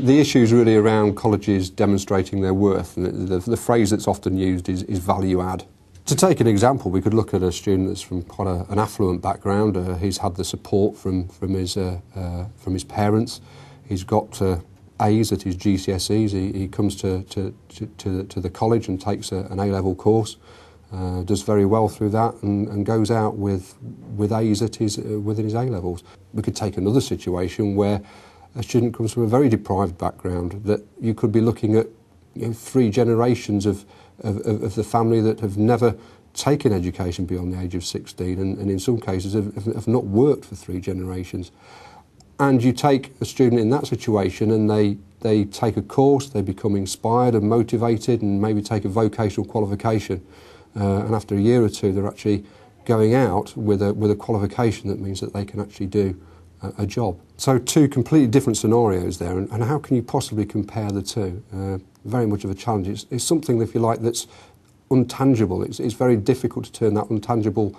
The issue is really around colleges demonstrating their worth, and the phrase that's often used is value add. To take an example, we could look at a student that's from quite an affluent background. He's had the support from his parents. He's got A's at his GCSEs. He comes to the college and takes an A-level course, does very well through that, and goes out with A's within his A-levels. We could take another situation where a student comes from a very deprived background, that you could be looking at 3 generations of the family that have never taken education beyond the age of 16, and in some cases have not worked for 3 generations. And you take a student in that situation and they take a course, they become inspired and motivated and maybe take a vocational qualification, and after a year or 2 they're actually going out with a qualification that means that they can actually do a job. So 2 completely different scenarios there, and how can you possibly compare the 2? Very much of a challenge. It's something, if you like, that's untangible. It's very difficult to turn that untangible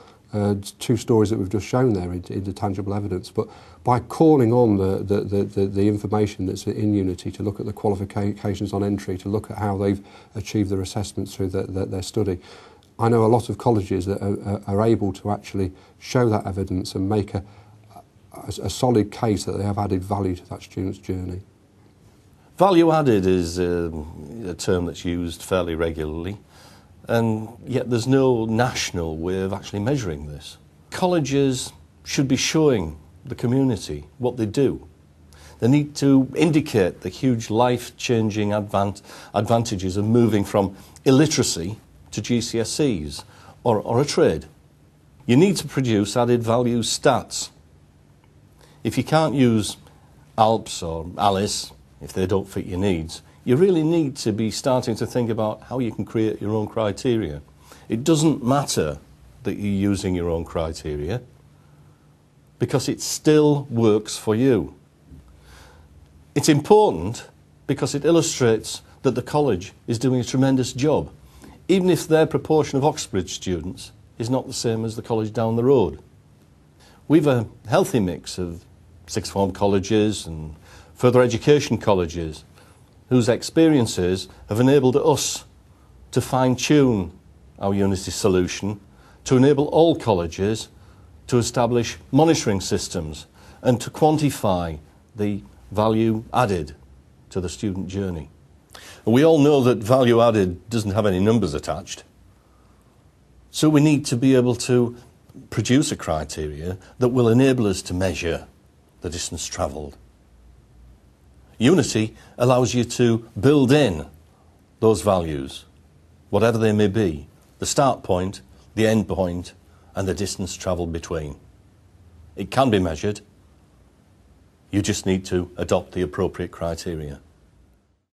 2 stories that we've just shown there into tangible evidence. But by calling on the information that's in Unity, to look at the qualifications on entry, to look at how they've achieved their assessments through their study, I know a lot of colleges that are able to actually show that evidence and make a solid case that they have added value to that student's journey. Value added is a term that's used fairly regularly, and yet there's no national way of actually measuring this. Colleges should be showing the community what they do. They need to indicate the huge life-changing advantages of moving from illiteracy to GCSEs or a trade. You need to produce added value stats. If you can't use ALPS or ALICE, if they don't fit your needs, you really need to be starting to think about how you can create your own criteria. It doesn't matter that you're using your own criteria, because it still works for you. It's important because it illustrates that the college is doing a tremendous job, even if their proportion of Oxbridge students is not the same as the college down the road. We've a healthy mix of sixth form colleges and further education colleges whose experiences have enabled us to fine-tune our Unity solution to enable all colleges to establish monitoring systems and to quantify the value added to the student journey. And we all know that value added doesn't have any numbers attached, so we need to be able to produce a criteria that will enable us to measure the distance travelled. Unity allows you to build in those values, whatever they may be, the start point, the end point, and the distance travelled between. It can be measured. You just need to adopt the appropriate criteria.